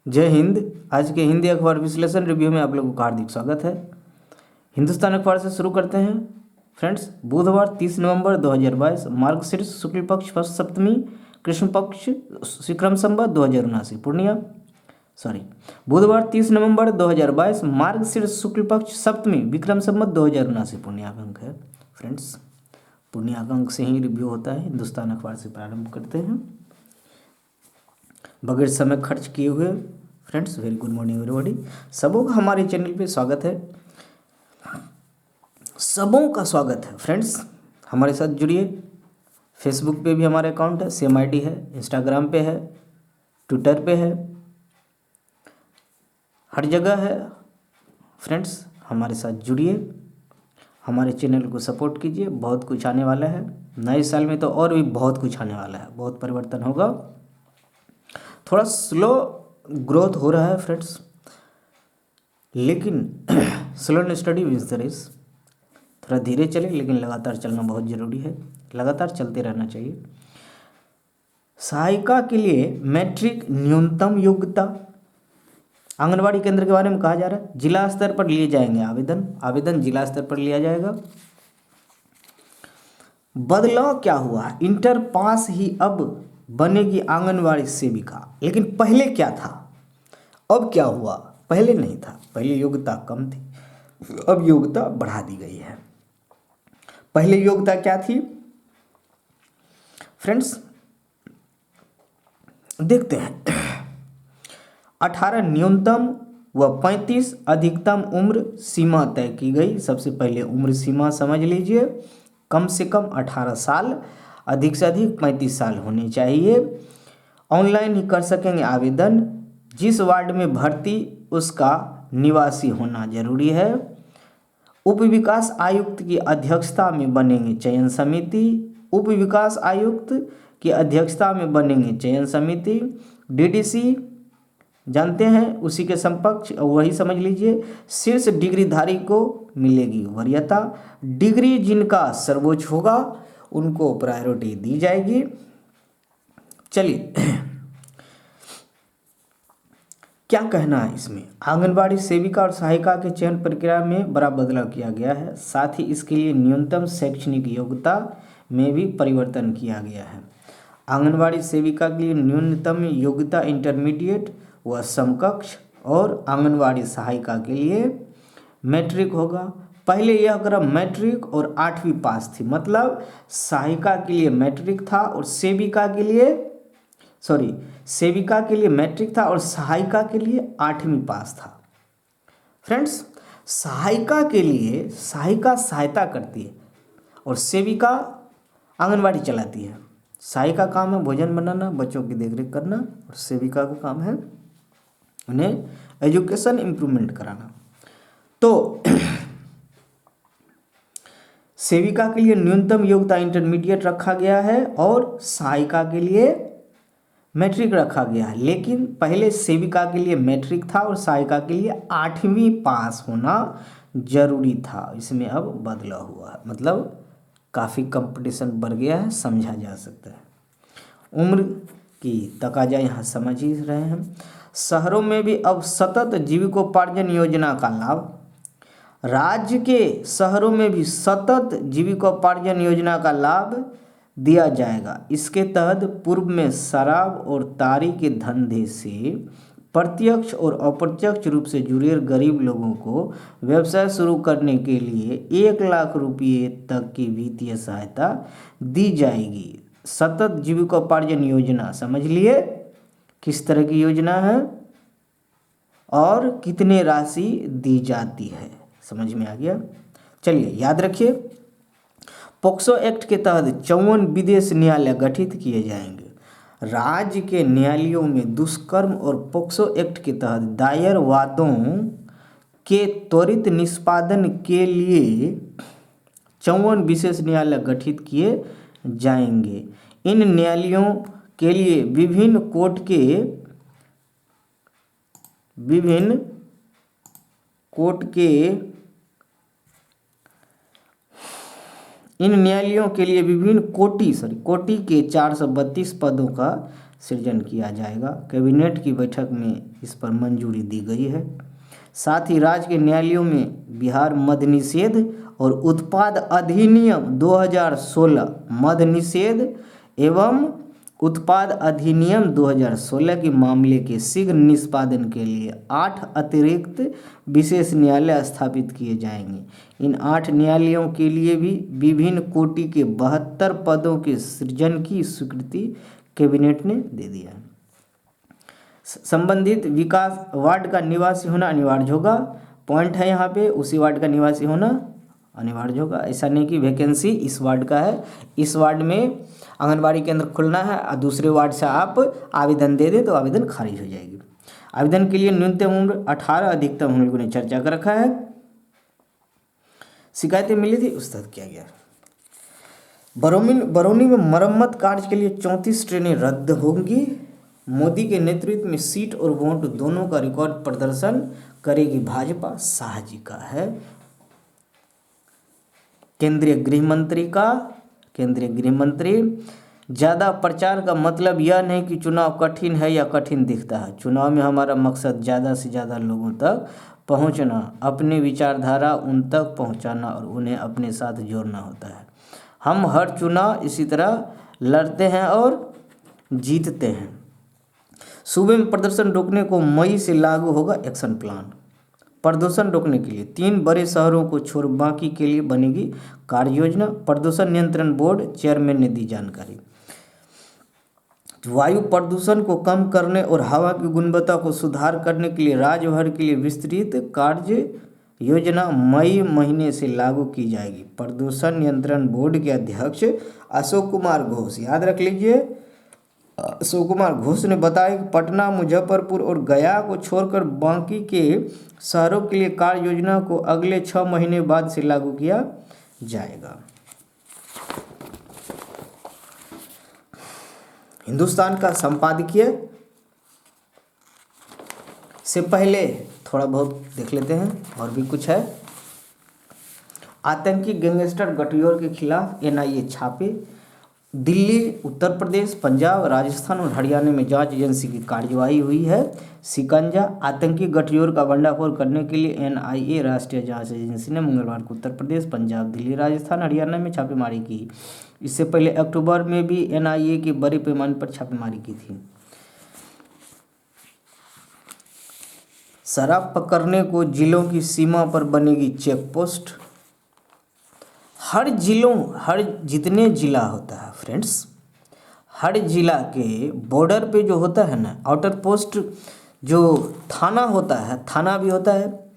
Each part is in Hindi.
जय हिंद। आज के हिंदी अखबार विश्लेषण रिव्यू में आप लोगों का हार्दिक स्वागत है। हिंदुस्तान अखबार से शुरू करते हैं फ्रेंड्स। बुधवार 30 नवंबर 2022, मार्गशीर्ष शुक्ल पक्ष फर्स्ट सप्तमी, कृष्ण पक्ष विक्रम संवत 2079 पूर्णिया। बुधवार 30 नवंबर 2022, मार्गशीर्ष शुक्ल पक्ष सप्तमी, विक्रम संवत 2079 पूर्णियाक अंक है फ्रेंड्स। पूर्णियाक अंक से ही रिव्यू होता है। हिंदुस्तान अखबार से प्रारंभ करते हैं बगैर समय खर्च किए हुए। Friends very good morning everybody. सबों का हमारे चैनल पे स्वागत है। सबों का स्वागत है फ्रेंड्स। हमारे साथ जुड़िए। फेसबुक पे भी हमारा अकाउंट है, सेम आईडी है, इंस्टाग्राम पे है, ट्विटर पे है, हर जगह है फ्रेंड्स। हमारे साथ जुड़िए, हमारे चैनल को सपोर्ट कीजिए। बहुत कुछ आने वाला है नए साल में, तो और भी बहुत कुछ आने वाला है, बहुत परिवर्तन होगा। थोड़ा स्लो ग्रोथ हो रहा है फ्रेंड्स, लेकिन slow and steady wins the race. थोड़ा धीरे चले, लेकिन लगातार चलना बहुत ज़रूरी है। लगातार चलते रहना चाहिए। सहायिका के लिए मैट्रिक न्यूनतम योग्यता आंगनबाड़ी केंद्र के बारे में कहा जा रहा है। जिला स्तर पर लिए जाएंगे आवेदन जिला स्तर पर लिया जाएगा। बदलाव क्या हुआ? इंटर पास ही अब बनेगी आंगनबाड़ी सेविका। लेकिन पहले क्या था, अब क्या हुआ? पहले नहीं था, पहले योग्यता कम थी, अब योग्यता बढ़ा दी गई है। पहले योग्यता क्या थी फ्रेंड्स? देखते हैं। 18 न्यूनतम व 35 अधिकतम उम्र सीमा तय की गई। सबसे पहले उम्र सीमा समझ लीजिए, कम से कम 18 साल, अधिक से अधिक 35 साल होने चाहिए। ऑनलाइन ही कर सकेंगे आवेदन। जिस वार्ड में भर्ती उसका निवासी होना जरूरी है। उप विकास आयुक्त की अध्यक्षता में बनेंगे चयन समिति। उप विकास आयुक्त की अध्यक्षता में बनेंगे चयन समिति। डीडीसी जानते हैं, उसी के समकक्ष वही समझ लीजिए। शीर्ष डिग्रीधारी को मिलेगी वरीयता। डिग्री जिनका सर्वोच्च होगा उनको प्रायोरिटी दी जाएगी। चलिए क्या कहना है इसमें? आंगनबाड़ी सेविका और सहायिका के चयन प्रक्रिया में बड़ा बदलाव किया गया है। साथ ही इसके लिए न्यूनतम शैक्षणिक योग्यता में भी परिवर्तन किया गया है। आंगनबाड़ी सेविका के लिए न्यूनतम योग्यता इंटरमीडिएट व समकक्ष, और आंगनबाड़ी सहायिका के लिए मैट्रिक होगा। पहले यह क्रम मैट्रिक और 8वीं पास थी, मतलब सहायिका के लिए मैट्रिक था और सेविका के लिए मैट्रिक था और सहायिका के लिए 8वीं पास था। फ्रेंड्स, सहायिका के लिए सहायिका सहायता करती है और सेविका आंगनबाड़ी चलाती है। सहायिका काम है भोजन बनाना, बच्चों की देखरेख करना, और सेविका का काम है उन्हें एजुकेशन इम्प्रूवमेंट कराना। तो सेविका के लिए न्यूनतम योग्यता इंटरमीडिएट रखा गया है और सहायिका के लिए मैट्रिक रखा गया है। लेकिन पहले सेविका के लिए मैट्रिक था और सहायिका के लिए 8वीं पास होना जरूरी था। इसमें अब बदलाव हुआ है, मतलब काफ़ी कंपटीशन बढ़ गया है, समझा जा सकता है। उम्र की तकाजा यहाँ समझ ही रहे हैं। शहरों में भी अब सतत जीविकोपार्जन योजना का लाभ। राज्य के शहरों में भी सतत जीविकोपार्जन योजना का लाभ दिया जाएगा। इसके तहत पूर्व में शराब और ताड़ी के धंधे से प्रत्यक्ष और अप्रत्यक्ष रूप से जुड़े गरीब लोगों को व्यवसाय शुरू करने के लिए 1 लाख रुपये तक की वित्तीय सहायता दी जाएगी। सतत जीविकोपार्जन योजना समझ लिए किस तरह की योजना है और कितने राशि दी जाती है, समझ में आ गया। चलिए याद रखिए, पोक्सो एक्ट के तहत 54 विदेश न्यायालय गठित किए जाएंगे। राज्य के न्यायालयों में दुष्कर्म और पोक्सो एक्ट के तहत दायर वादों के त्वरित निष्पादन के लिए 54 विशेष न्यायालय गठित किए जाएंगे। इन न्यायालयों के लिए विभिन्न कोर्ट के इन न्यायालयों के लिए विभिन्न कोटि के 432 पदों का सृजन किया जाएगा। कैबिनेट की बैठक में इस पर मंजूरी दी गई है। साथ ही राज्य के न्यायालयों में बिहार मद्य निषेध और उत्पाद अधिनियम 2016 मद्य निषेध एवं उत्पाद अधिनियम 2016 के मामले के शीघ्र निष्पादन के लिए 8 अतिरिक्त विशेष न्यायालय स्थापित किए जाएंगे। इन 8 न्यायालयों के लिए भी विभिन्न कोटि के 72 पदों के सृजन की स्वीकृति कैबिनेट ने दे दिया। संबंधित विकास वार्ड का निवासी होना अनिवार्य होगा। पॉइंट है यहाँ पे, उसी वार्ड का निवासी होना अनिवार्य होगा। ऐसा नहीं कि वैकेंसी इस वार्ड का है, इस वार्ड में आंगनबाड़ी केंद्र खुलना है और दूसरे वार्ड से आप आवेदन दे दें तो आवेदन खारिज हो जाएगी। आवेदन के लिए न्यूनतम उम्र 18, अधिकतम हम लोगों ने चर्चा कर रखा है। शिकायतें मिली थी, उस तक किया गया। बरौनी में मरम्मत कार्य के लिए 34 ट्रेनें रद्द होंगी। मोदी के नेतृत्व में सीट और वोट दोनों का रिकॉर्ड प्रदर्शन करेगी भाजपा, शाह जी का है। केंद्रीय गृह मंत्री ज़्यादा प्रचार का मतलब यह नहीं कि चुनाव कठिन है या कठिन दिखता है। चुनाव में हमारा मकसद ज़्यादा से ज़्यादा लोगों तक पहुंचना, अपनी विचारधारा उन तक पहुंचाना और उन्हें अपने साथ जोड़ना होता है। हम हर चुनाव इसी तरह लड़ते हैं और जीतते हैं। सूबे में प्रदूषण रोकने को मई से लागू होगा एक्शन प्लान। प्रदूषण रोकने के लिए 3 बड़े शहरों को छोड़ बाकी के लिए बनेगी कार्य योजना। प्रदूषण नियंत्रण बोर्ड चेयरमैन ने दी जानकारी। वायु प्रदूषण को कम करने और हवा की गुणवत्ता को सुधार करने के लिए राज्य भर के लिए विस्तृत कार्य योजना मई महीने से लागू की जाएगी। प्रदूषण नियंत्रण बोर्ड के अध्यक्ष अशोक कुमार घोष, याद रख लीजिए, अशोक कुमार घोष ने बताया कि पटना, मुजफ्फरपुर और गया को छोड़कर बाकी के शहरों के लिए कार्य योजना को अगले 6 महीने बाद से लागू किया जाएगा। हिंदुस्तान का संपादकीय से पहले थोड़ा बहुत देख लेते हैं, और भी कुछ है। आतंकी गैंगस्टर गठजोड़ के खिलाफ एनआईए छापे। दिल्ली, उत्तर प्रदेश, पंजाब, राजस्थान और हरियाणा में जांच एजेंसी की कार्यवाही हुई है। शिकंजा आतंकी गठजोड़ का भंडाफोड़ करने के लिए एनआईए राष्ट्रीय जांच एजेंसी ने मंगलवार को उत्तर प्रदेश, पंजाब, दिल्ली, राजस्थान, हरियाणा में छापेमारी की। इससे पहले अक्टूबर में भी एनआईए की बड़े पैमाने पर छापेमारी की थी। शराब पकड़ने को जिलों की सीमा पर बनेगी चेक पोस्ट। हर जितने जिला होता है फ्रेंड्स, हर जिला के बॉर्डर पे जो होता है ना, आउटर पोस्ट जो थाना होता है, थाना भी होता है।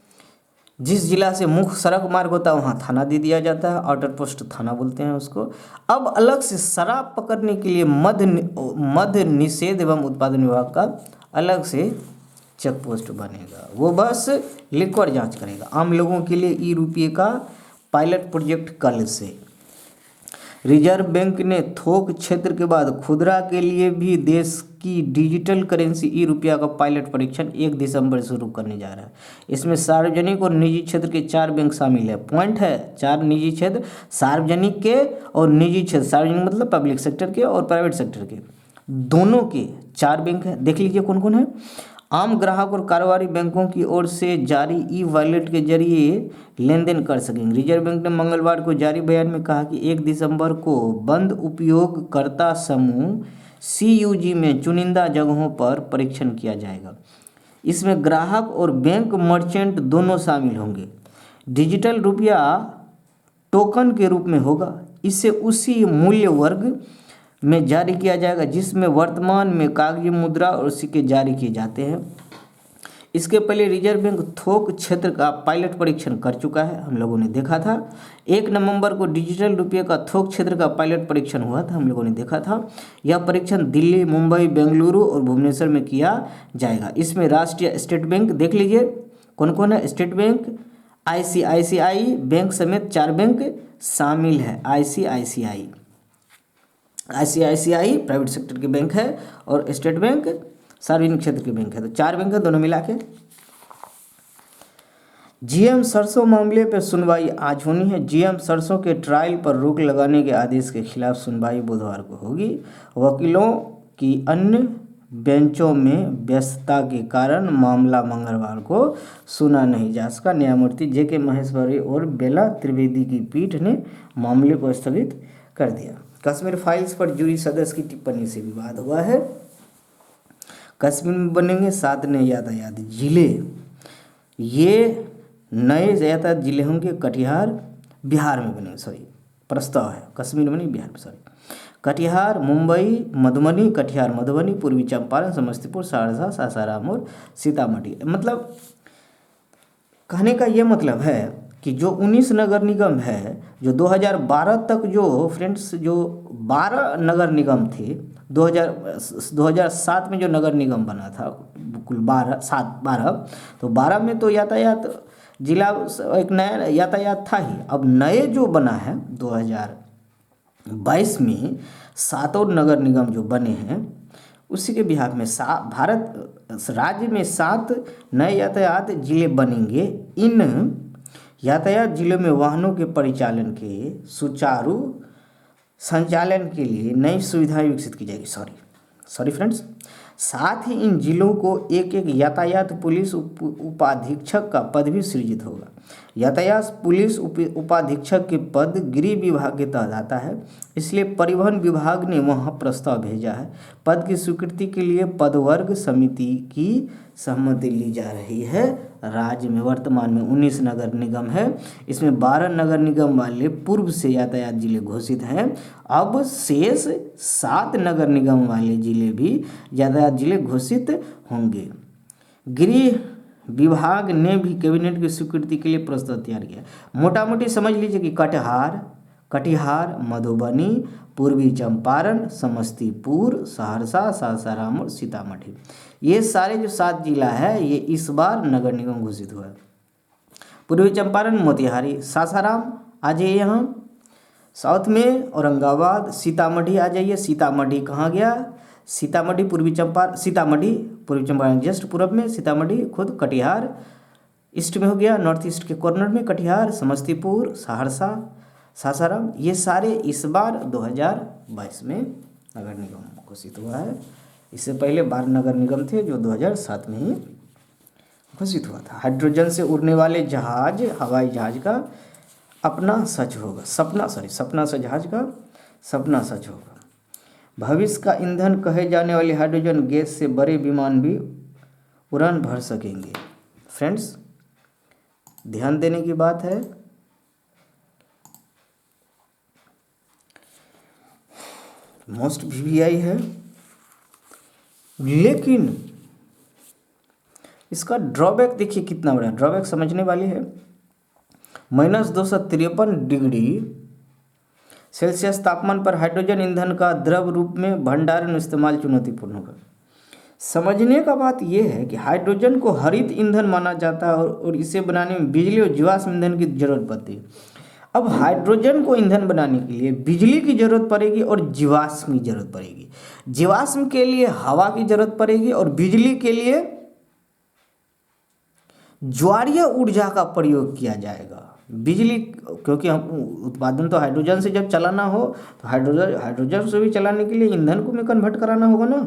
जिस जिला से मुख्य सड़क मार्ग होता है वहाँ थाना दे दिया जाता है, आउटर पोस्ट थाना बोलते हैं उसको। अब अलग से शराब पकड़ने के लिए मद्य निषेध एवं उत्पादन विभाग का अलग से चेक पोस्ट बनेगा। वो बस लिक्विड जांच करेगा। आम लोगों के लिए ई-रुपये का पायलट प्रोजेक्ट कल से। रिजर्व बैंक ने थोक क्षेत्र के बाद खुदरा के लिए भी देश की डिजिटल करेंसी ई-रुपया का पायलट परीक्षण 1 दिसंबर से शुरू करने जा रहा है। इसमें सार्वजनिक और निजी क्षेत्र के 4 बैंक शामिल है। पॉइंट है, 4 निजी क्षेत्र, सार्वजनिक के और निजी क्षेत्र, सार्वजनिक मतलब पब्लिक सेक्टर के और प्राइवेट सेक्टर के, दोनों के 4 बैंक हैं। देख लीजिए कौन कौन है। आम ग्राहक और कारोबारी बैंकों की ओर से जारी ई वॉलेट के जरिए लेन देन कर सकेंगे। रिजर्व बैंक ने मंगलवार को जारी बयान में कहा कि 1 दिसंबर को बंद उपयोगकर्ता समूह CUG में चुनिंदा जगहों पर परीक्षण किया जाएगा। इसमें ग्राहक और बैंक मर्चेंट दोनों शामिल होंगे। डिजिटल रुपया टोकन के रूप में होगा। इसे उसी मूल्य वर्ग में जारी किया जाएगा जिसमें वर्तमान में कागजी मुद्रा और सिक्के जारी किए जाते हैं। इसके पहले रिजर्व बैंक थोक क्षेत्र का पायलट परीक्षण कर चुका है, हम लोगों ने देखा था। 1 नवंबर को डिजिटल रुपये का थोक क्षेत्र का पायलट परीक्षण हुआ था, हम लोगों ने देखा था। यह परीक्षण दिल्ली, मुंबई, बेंगलुरु और भुवनेश्वर में किया जाएगा। इसमें राष्ट्रीय स्टेट बैंक, देख लीजिए कौन कौन है, स्टेट बैंक, ICICI बैंक समेत 4 बैंक शामिल है। ICICI प्राइवेट सेक्टर के बैंक है और स्टेट बैंक सार्वजनिक क्षेत्र के बैंक है, तो 4 बैंक है दोनों मिला के। GM सरसों मामले पर सुनवाई आज होनी है। GM सरसों के ट्रायल पर रोक लगाने के आदेश के खिलाफ सुनवाई बुधवार को होगी। वकीलों कि अन्य बेंचों में व्यस्तता के कारण मामला मंगलवार को सुना नहीं जा सका। न्यायमूर्ति जे.के. महेश्वरी और बेला त्रिवेदी की पीठ ने मामले को स्थगित कर दिया। कश्मीर फाइल्स पर जूरी सदस्य की टिप्पणी से विवाद हुआ है। कश्मीर में बनेंगे 7 नए यातायात जिले। ये नए यातायात जिले होंगे कटिहार बिहार में बनेंगे, सॉरी प्रस्ताव है, कश्मीर में नहीं, बिहार में, सॉरी। कटिहार मुंबई, मधुबनी, कटिहार मधुबनी, पूर्वी चंपारण, समस्तीपुर, सहरसा, सासाराम और सीतामढ़ी। मतलब कहने का ये मतलब है कि जो 19 नगर निगम है, जो 2012 तक जो फ्रेंड्स जो 12 नगर निगम थे, 2007 में जो नगर निगम बना था कुल 12, तो 12 में तो यातायात जिला एक नया यातायात था ही। अब नए जो बना है 2022 में 7 और नगर निगम जो बने हैं, उसी के बिहार में भारत राज्य में 7 नए यातायात जिले बनेंगे। इन यातायात जिलों में वाहनों के परिचालन के सुचारू संचालन के लिए नई सुविधाएं विकसित की जाएगी। Sorry friends. साथ ही इन जिलों को एक यातायात पुलिस उपाधीक्षक का पद भी सृजित होगा। यातायात पुलिस उपाधीक्षक के पद गृह विभाग के तहत आता है, इसलिए परिवहन विभाग ने वहां प्रस्ताव भेजा है। पद की स्वीकृति के लिए पदवर्ग समिति की सहमति ली जा रही है। राज्य में वर्तमान में 19 नगर निगम है, इसमें 12 नगर निगम वाले पूर्व से यातायात जिले घोषित हैं। अब शेष 7 नगर निगम वाले जिले भी यातायात जिले घोषित होंगे। गृह विभाग ने भी कैबिनेट की स्वीकृति के लिए प्रस्ताव तैयार किया। मोटा मोटी समझ लीजिए कि कटिहार, मधुबनी, पूर्वी चंपारण, समस्तीपुर, सहरसा, सासाराम और सीतामढ़ी, ये सारे जो 7 जिला है, ये इस बार नगर निगम घोषित हुआ है। पूर्वी चंपारण मोतिहारी, सासाराम आ जाइए यहाँ साउथ में, औरंगाबाद, सीतामढ़ी आ जाइए। सीतामढ़ी कहाँ गया? सीतामढ़ी पूर्वी चंपारण जस्ट पूर्व में, सीतामढ़ी खुद कटिहार ईस्ट में हो गया, नॉर्थ ईस्ट के कॉर्नर में कटिहार, समस्तीपुर, सहरसा, सासाराम, ये सारे इस बार 2022 में नगर निगम घोषित हुआ है। इससे पहले 12 नगर निगम थे जो 2007 में ही घोषित हुआ था। हाइड्रोजन से उड़ने वाले जहाज, हवाई जहाज का अपना सच होगा, सपना से जहाज का सपना सच होगा। भविष्य का ईंधन कहे जाने वाली हाइड्रोजन गैस से बड़े विमान भी उड़ान भर सकेंगे। फ्रेंड्स, ध्यान देने की बात है, मोस्ट वीवीआई है, लेकिन इसका ड्रॉबैक देखिए कितना बड़ा। ड्रॉबैक समझने वाली है। -253 डिग्री सेल्सियस तापमान पर हाइड्रोजन ईंधन का द्रव रूप में भंडारण इस्तेमाल चुनौतीपूर्ण होगा। समझने का बात यह है कि हाइड्रोजन को हरित ईंधन माना जाता है और इसे बनाने में बिजली और जीवाश्म ईंधन की जरूरत पड़ती है। अब हाइड्रोजन को ईंधन बनाने के लिए बिजली की जरूरत पड़ेगी और जीवाश्म की जरूरत पड़ेगी। जीवाश्म के लिए हवा की जरूरत पड़ेगी और बिजली के लिए ज्वारीय ऊर्जा का प्रयोग किया जाएगा। बिजली, क्योंकि हम उत्पादन तो हाइड्रोजन से जब चलाना हो तो हाइड्रोजन से भी चलाने के लिए ईंधन को में कन्वर्ट कराना होगा ना,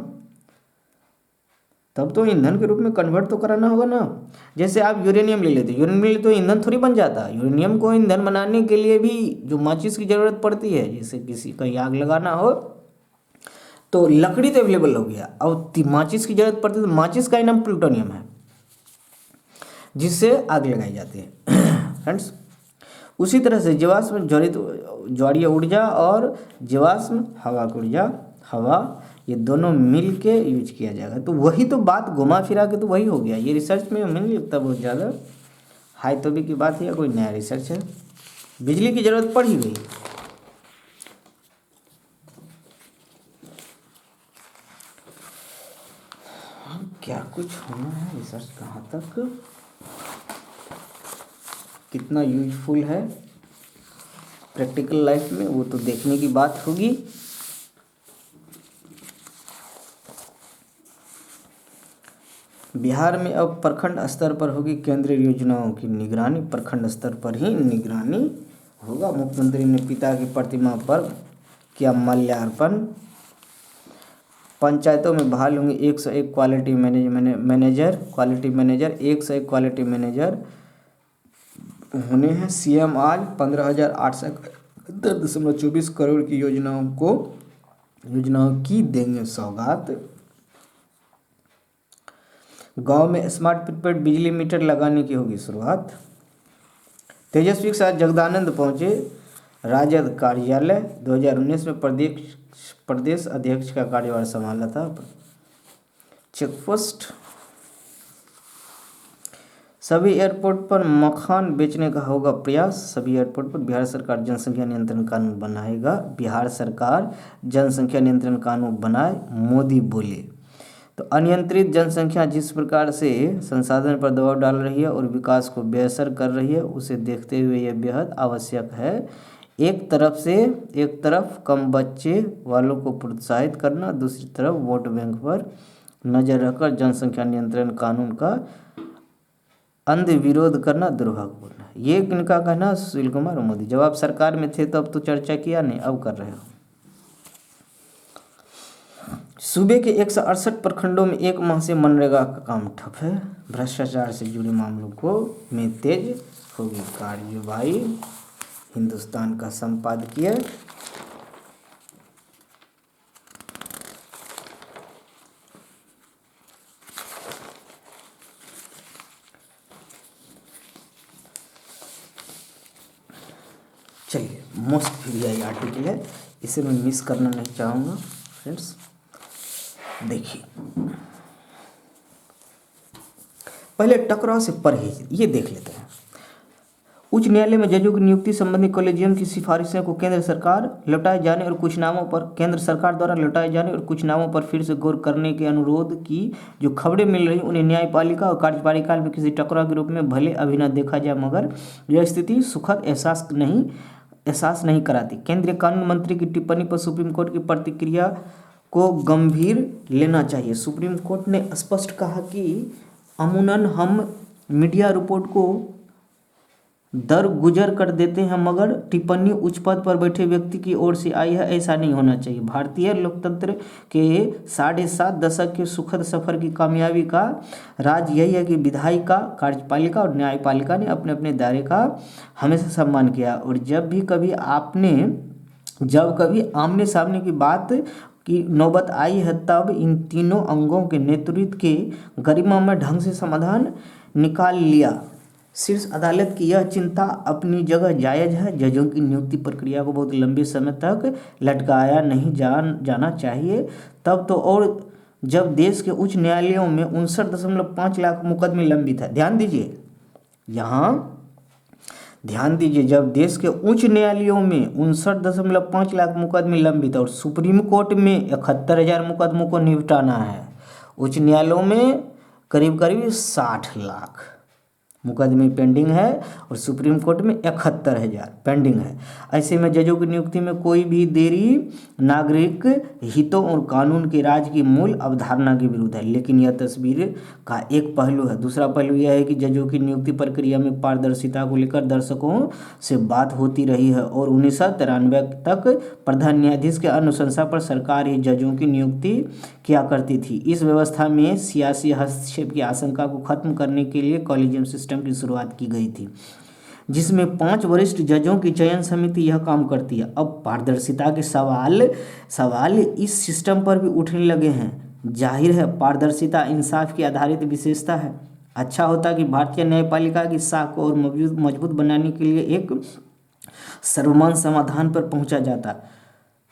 तब तो ईंधन के रूप में कन्वर्ट तो कराना होगा ना। जैसे आप यूरेनियम ले लेते, यूरेनियम ले तो ईंधन थोड़ी बन जाता। यूरेनियम को ईंधन बनाने के लिए भी जो माचिस की ज़रूरत पड़ती है, जैसे किसी कहीं आग लगाना हो तो लकड़ी तो अवेलेबल हो गया, अब माचिस की जरूरत पड़ती है तो माचिस का ही नाम प्लूटोनियम है, जिससे आग लगाई जाती है। फ्रेंड्स, उसी तरह से जीवाश्म ज्वारीय ऊर्जा और जीवाश्म हवा की ऊर्जा, हवा, ये दोनों मिल के यूज किया जाएगा। तो वही तो बात घुमा फिरा के तो वही हो गया। ये रिसर्च में हमें नहीं लगता बहुत ज़्यादा हाई तो भी की बात है या कोई नया रिसर्च है। बिजली की ज़रूरत पड़ ही गई। क्या कुछ होना है, रिसर्च कहाँ तक कितना यूजफुल है प्रैक्टिकल लाइफ में, वो तो देखने की बात होगी। बिहार में अब प्रखंड स्तर पर होगी केंद्रीय योजनाओं की निगरानी। प्रखंड स्तर पर ही निगरानी होगा। मुख्यमंत्री ने पिता की प्रतिमा पर किया माल्यार्पण। पंचायतों में बहाल होंगे 101 क्वालिटी मैनेजर 101 क्वालिटी मैनेजर होने हैं। सीएम आज 15,871.24 करोड़ की योजनाओं की देंगे सौगात। गांव में स्मार्ट प्रीपेड बिजली मीटर लगाने की होगी शुरुआत। तेजस्वी के साथ जगदानंद पहुंचे राजद कार्यालय। 2019 में प्रदेश अध्यक्ष का कार्यभार संभाला था। चेकपोस्ट, सभी एयरपोर्ट पर मखान बेचने का होगा प्रयास। सभी एयरपोर्ट पर बिहार सरकार जनसंख्या नियंत्रण कानून बनाएगा। बिहार सरकार जनसंख्या नियंत्रण कानून बनाए, मोदी बोले। तो अनियंत्रित जनसंख्या जिस प्रकार से संसाधन पर दबाव डाल रही है और विकास को बेअसर कर रही है, उसे देखते हुए यह बेहद आवश्यक है। एक तरफ कम बच्चे वालों को प्रोत्साहित करना, दूसरी तरफ वोट बैंक पर नजर रखकर जनसंख्या नियंत्रण कानून का अंध विरोध करना दुर्भाग्यपूर्ण है। ये इनका कहना सुशील कुमार मोदी। जब आप सरकार में थे तब तो चर्चा किया नहीं, अब कर रहे हो। सूबे के 168 प्रखंडों में 1 माह से मनरेगा का काम ठप है। भ्रष्टाचार से जुड़े मामलों में तेज होगी कार्यवाही। हिंदुस्तान का संपादकीय। चलिए, मोस्ट वीआई आर्टिकल है, इसे मैं मिस करना नहीं चाहूँगा फ्रेंड्स। देखिए, पहले टकराव से परहेज ये देख लेते हैं। उच्च न्यायालय में जजों की नियुक्ति संबंधी कॉलेजियम की सिफारिशें को केंद्र सरकार द्वारा लौटाए जाने और कुछ नामों पर फिर से गौर करने के अनुरोध की जो खबरें मिल रही उन्हें न्यायपालिका और कार्यपालिका में किसी टकराव के रूप में भले अभी न देखा जाए, मगर यह स्थिति सुखद एहसास नहीं कराती। केंद्रीय कानून मंत्री की टिप्पणी पर सुप्रीम कोर्ट की प्रतिक्रिया को गंभीर लेना चाहिए। सुप्रीम कोर्ट ने स्पष्ट कहा कि अमूमन हम मीडिया रिपोर्ट को दरगुजर कर देते हैं, मगर टिप्पणी उच्च पद पर बैठे व्यक्ति की ओर से आई है, ऐसा नहीं होना चाहिए। भारतीय लोकतंत्र के 7.5 दशक के सुखद सफर की कामयाबी का राज यही है कि विधायिका, कार्यपालिका और न्यायपालिका ने अपने अपने दायरे का हमेशा सम्मान किया, और जब कभी आमने सामने की बात की नौबत आई है, तब इन तीनों अंगों के नेतृत्व के गरिमामय ढंग से समाधान निकाल लिया। शीर्ष अदालत की यह चिंता अपनी जगह जायज़ है। जजों की नियुक्ति प्रक्रिया को बहुत लंबे समय तक लटकाया नहीं जाना चाहिए। तब तो और जब देश के उच्च न्यायालयों में 59.5 लाख मुकदमे लंबित है। ध्यान दीजिए, जब देश के उच्च न्यायालयों में 59.5 लाख मुकदमे लंबित है और सुप्रीम कोर्ट में 71,000 मुकदमों को निपटाना है, उच्च न्यायालयों में करीब 60 लाख मुकदमे पेंडिंग है और सुप्रीम कोर्ट में 71,000 पेंडिंग है। ऐसे में जजों की नियुक्ति में कोई भी देरी नागरिक हितों और कानून के राज की मूल अवधारणा के विरुद्ध है। लेकिन यह तस्वीर का एक पहलू है। दूसरा पहलू यह है कि जजों की नियुक्ति प्रक्रिया में पारदर्शिता को लेकर दर्शकों से बात होती रही है और 1993 तक प्रधान न्यायाधीश के अनुशंसा पर सरकार ही जजों की नियुक्ति किया करती थी। इस व्यवस्था में सियासी हस्तक्षेप की आशंका को खत्म करने के लिए कॉलेजियम सिस्टम की शुरुआत की गई थी, जिसमें 5 वरिष्ठ जजों की चयन समिति यह काम करती है। अब पारदर्शिता के सवाल इस सिस्टम पर भी उठने लगे हैं। जाहिर है, पारदर्शिता इंसाफ की आधारित विशेषता है। अच्छा होता कि भारतीय न्यायपालिका की साख को और मजबूत बनाने के लिए एक सर्वमान्य समाधान पर पहुंचा जाता।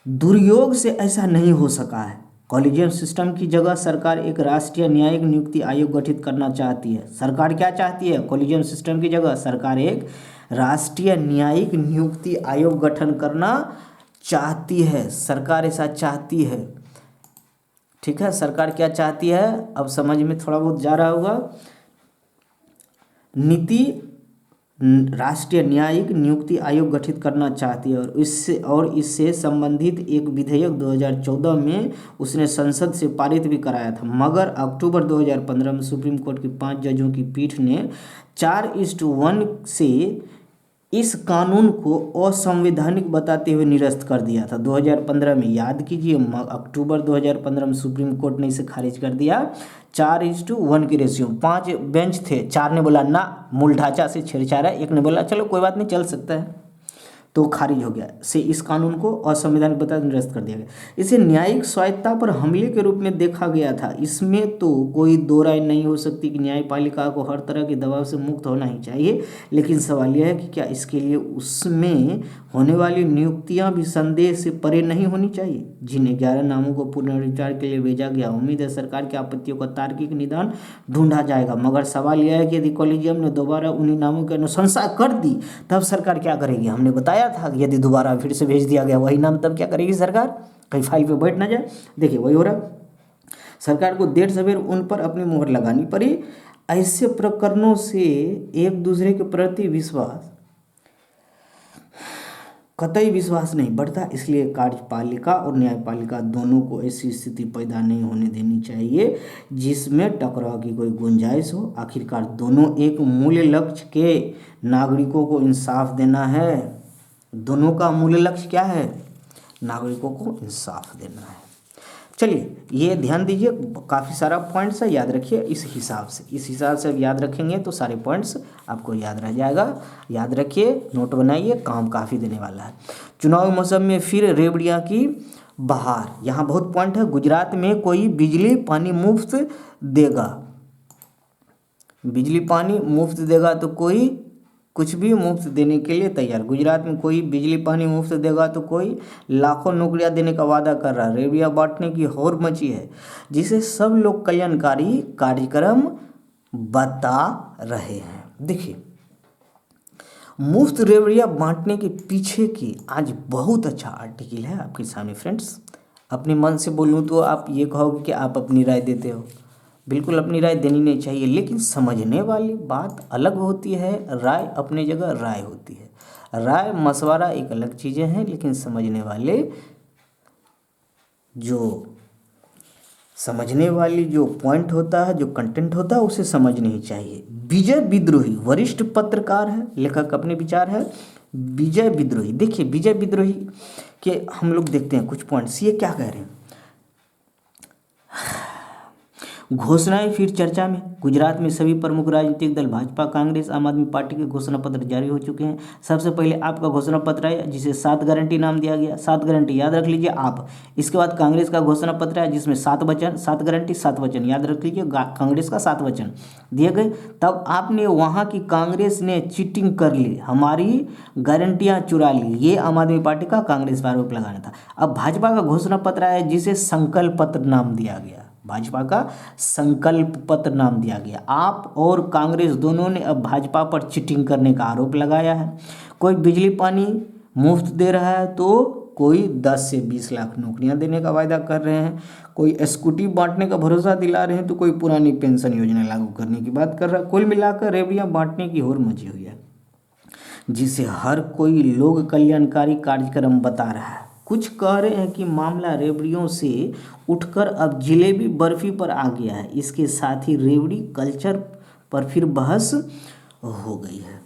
दुर्योग से ऐसा नहीं हो सका है। कॉलेजियम सिस्टम की जगह सरकार एक राष्ट्रीय न्यायिक नियुक्ति आयोग गठित करना चाहती है। सरकार क्या चाहती है? कॉलेजियम सिस्टम की जगह सरकार एक राष्ट्रीय न्यायिक नियुक्ति आयोग गठन करना चाहती है। सरकार ऐसा चाहती है। ठीक है, सरकार क्या चाहती है अब समझ में थोड़ा बहुत जा रहा होगा। नीति राष्ट्रीय न्यायिक नियुक्ति आयोग गठित करना चाहती है और इससे संबंधित एक विधेयक 2014 में उसने संसद से पारित भी कराया था, मगर अक्टूबर 2015 में सुप्रीम कोर्ट की 5 जजों की पीठ ने 4:1 से इस कानून को असंवैधानिक बताते हुए निरस्त कर दिया था 2015 में। याद कीजिए, अक्टूबर 2015 में सुप्रीम कोर्ट ने इसे खारिज कर दिया। 4:1 की रेशियो, 5 बेंच थे, 4 ने बोला ना, मूल ढांचा से छेड़छाड़ है, एक ने बोला चलो कोई बात नहीं, चल सकता है, तो खारिज हो गया। से इस कानून को असंवैधानिक बताकर निरस्त कर दिया गया। इसे न्यायिक स्वायत्ता पर हमले के रूप में देखा गया था। इसमें तो कोई दो राय नहीं हो सकती कि न्यायपालिका को हर तरह के दबाव से मुक्त होना ही चाहिए, लेकिन सवाल यह है कि क्या इसके लिए उसमें होने वाली नियुक्तियां भी संदेह से परे नहीं होनी चाहिए। जिन 11 नामों को पुनर्विचार के लिए भेजा गया, उम्मीद है सरकार की आपत्तियों का तार्किक निदान ढूंढा जाएगा। मगर सवाल यह है कि यदि कॉलेजियम ने दोबारा उन्हीं नामों की अनुशंसा कर दी तब सरकार क्या करेगी। हमने बताया था कि यदि दोबारा फिर से भेज दिया गया वही नाम, तब क्या करेगी सरकार, कहीं फाइल पे बैठ ना जाए। देखिए वही हो रहा, सरकार को देर सवेर उन पर अपनी मोहर लगानी पड़ी। ऐसे प्रकरणों से एक दूसरे के प्रति कतई विश्वास नहीं बढ़ता, इसलिए कार्यपालिका और न्यायपालिका दोनों को ऐसी स्थिति पैदा नहीं होने देनी चाहिए जिसमें टकराव की कोई गुंजाइश हो। आखिरकार दोनों एक मूल लक्ष्य के नागरिकों को इंसाफ देना है। दोनों का मूल लक्ष्य क्या है? नागरिकों को इंसाफ देना है। चलिए ये ध्यान दीजिए, काफ़ी सारा पॉइंट्स है, याद रखिए इस हिसाब से अब याद रखेंगे तो सारे पॉइंट्स आपको याद रह जाएगा। याद रखिए, नोट बनाइए, काम काफ़ी देने वाला है। चुनावी मौसम में फिर रेवड़ियाँ की बहार, यहाँ बहुत पॉइंट है। गुजरात में कोई बिजली पानी मुफ्त देगा, बिजली पानी मुफ्त देगा तो कोई कुछ भी मुफ्त देने के लिए तैयार। गुजरात में कोई बिजली पानी मुफ्त देगा तो कोई लाखों नौकरियां देने का वादा कर रहा है। रेवड़ियाँ बांटने की होड़ मची है, जिसे सब लोग कल्याणकारी कार्यक्रम बता रहे हैं। देखिए, मुफ्त रेवड़ियाँ बांटने के पीछे की आज बहुत अच्छा आर्टिकल है आपके सामने फ्रेंड्स। अपने मन से बोलूँ तो आप ये कहोगे कि आप अपनी राय देते हो, बिल्कुल अपनी राय देनी नहीं चाहिए, लेकिन समझने वाली बात अलग होती है, राय अपनी जगह राय होती है। राय मशवरा एक अलग चीज़ें हैं, लेकिन समझने वाली जो पॉइंट होता है, जो कंटेंट होता है, उसे समझनी ही चाहिए। विजय विद्रोही वरिष्ठ पत्रकार है, लेखक अपने विचार है। विजय विद्रोही, देखिए विजय विद्रोही के हम लोग देखते हैं कुछ पॉइंट्स, ये क्या कह रहे हैं। घोषणाएं फिर चर्चा में। गुजरात में सभी प्रमुख राजनीतिक दल भाजपा, कांग्रेस, आम आदमी पार्टी के घोषणा पत्र जारी हो चुके हैं। सबसे पहले आपका घोषणा पत्र है जिसे 7 गारंटी नाम दिया गया। 7 गारंटी याद रख लीजिए आप। इसके बाद कांग्रेस का घोषणा पत्र है जिसमें 7 वचन, 7 गारंटी 7 वचन, याद रख लीजिए कांग्रेस का 7 वचन दिए गए। तब आपने वहाँ की कांग्रेस ने चीटिंग कर ली, हमारी गारंटियाँ चुरा ली, ये आम आदमी पार्टी का कांग्रेस पर आरोप लगाना था। अब भाजपा का घोषणा पत्र है जिसे संकल्प पत्र नाम दिया गया। भाजपा का संकल्प पत्र नाम दिया गया। आप और कांग्रेस दोनों ने अब भाजपा पर चीटिंग करने का आरोप लगाया है। कोई बिजली पानी मुफ्त दे रहा है तो कोई 10 से 20 लाख नौकरियां देने का वायदा कर रहे हैं। कोई स्कूटी बांटने का भरोसा दिला रहे हैं तो कोई पुरानी पेंशन योजना लागू करने की बात कर रहा है। कुल मिलाकर रेवड़ियां बांटने की होड़ मची हुई है, जिसे हर कोई लोक कल्याणकारी कार्यक्रम बता रहा है। कुछ कह रहे हैं कि मामला रेवड़ियों से उठकर अब जिलेबी बर्फी पर आ गया है। इसके साथ ही रेवड़ी कल्चर पर फिर बहस हो गई है।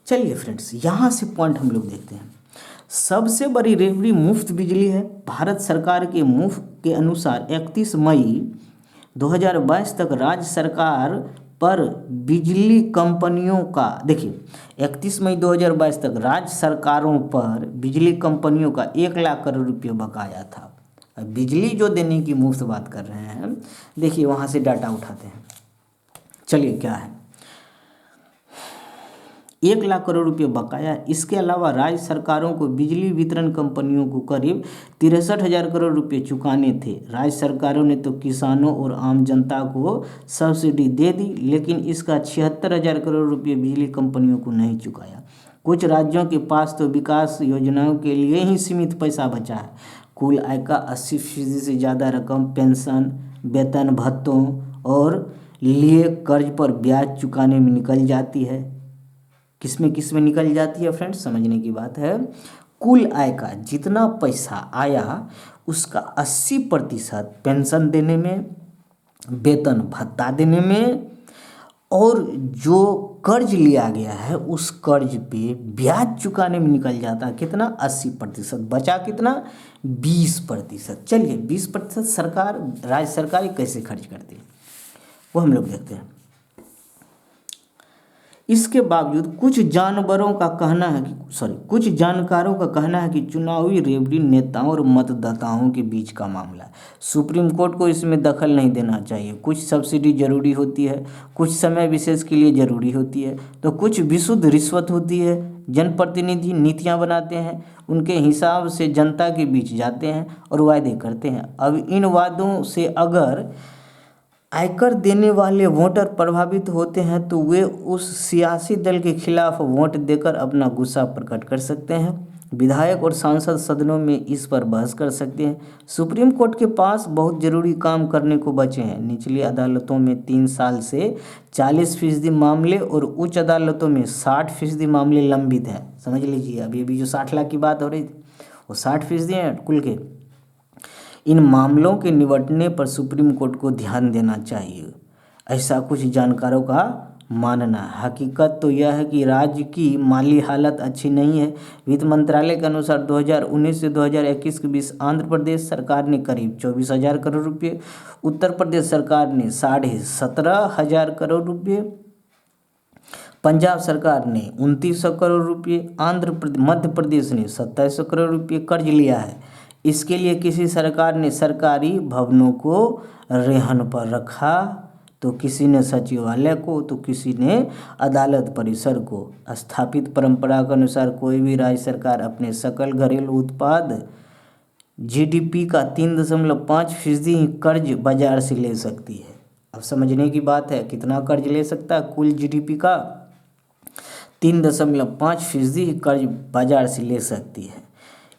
चलिए फ्रेंड्स, यहाँ से पॉइंट हम लोग देखते हैं। सबसे बड़ी रेवड़ी मुफ्त बिजली है। भारत सरकार के अनुसार 31 मई 2022 तक राज्य सरकार पर बिजली कंपनियों का, देखिए 31 मई 2022 तक राज्य सरकारों पर बिजली कंपनियों का 1 लाख करोड़ रुपये बकाया था। अब बिजली जो देने की मुफ्त बात कर रहे हैं, देखिए वहाँ से डाटा उठाते हैं। चलिए क्या है, 1 लाख करोड़ रुपये बकाया। इसके अलावा राज्य सरकारों को बिजली वितरण कंपनियों को करीब 63,000 करोड़ रुपये चुकाने थे। राज्य सरकारों ने तो किसानों और आम जनता को सब्सिडी दे दी, लेकिन इसका 76,000 करोड़ रुपये बिजली कंपनियों को नहीं चुकाया। कुछ राज्यों के पास तो विकास योजनाओं के लिए ही सीमित पैसा बचा है। कुल आय का 80% से ज़्यादा रकम पेंशन, वेतन भत्तों और लिए कर्ज पर ब्याज चुकाने में निकल जाती है। किसमें निकल जाती है फ्रेंड्स, समझने की बात है। कुल आय का जितना पैसा आया उसका 80% पेंशन देने में, वेतन भत्ता देने में और जो कर्ज लिया गया है उस कर्ज पे ब्याज चुकाने में निकल जाता है कितना, 80%। बचा कितना, 20%। चलिए 20% सरकार, राज्य सरकार कैसे खर्च करती है वो हम लोग देखते हैं। इसके बावजूद कुछ जानकारों का कहना है कि चुनावी रेवड़ी नेताओं और मतदाताओं के बीच का मामला है। सुप्रीम कोर्ट को इसमें दखल नहीं देना चाहिए। कुछ सब्सिडी जरूरी होती है, कुछ समय विशेष के लिए जरूरी होती है, तो कुछ विशुद्ध रिश्वत होती है। जनप्रतिनिधि नीतियां बनाते हैं, उनके हिसाब से जनता के बीच जाते हैं और वायदे करते हैं। अब इन वादों से अगर आयकर देने वाले वोटर प्रभावित होते हैं तो वे उस सियासी दल के खिलाफ वोट देकर अपना गुस्सा प्रकट कर सकते हैं। विधायक और सांसद सदनों में इस पर बहस कर सकते हैं। सुप्रीम कोर्ट के पास बहुत जरूरी काम करने को बचे हैं। निचली अदालतों में 3 साल से 40% मामले और उच्च अदालतों में 60% मामले लंबित हैं। समझ लीजिए, अभी जो 60 लाख की बात हो रही थी वो 60% हैं कुल के। इन मामलों के निपटने पर सुप्रीम कोर्ट को ध्यान देना चाहिए, ऐसा कुछ जानकारों का मानना है। हकीकत तो यह है कि राज्य की माली हालत अच्छी नहीं है। वित्त मंत्रालय के अनुसार 2019 से 2021 के बीच आंध्र प्रदेश सरकार ने करीब 24,000 करोड़ रुपये, उत्तर प्रदेश सरकार ने 17,500 करोड़ रुपये, पंजाब सरकार ने 2,900 करोड़ रुपये, मध्य प्रदेश ने 2,700 करोड़ रुपये कर्ज लिया है। इसके लिए किसी सरकार ने सरकारी भवनों को रेहन पर रखा, तो किसी ने सचिवालय को, तो किसी ने अदालत परिसर को। स्थापित परंपरा के अनुसार कोई भी राज्य सरकार अपने सकल घरेलू उत्पाद GDP का 3.5% कर्ज बाजार से ले सकती है। अब समझने की बात है, कितना कर्ज ले सकता है, कुल GDP का 3.5% कर्ज बाजार से ले सकती है।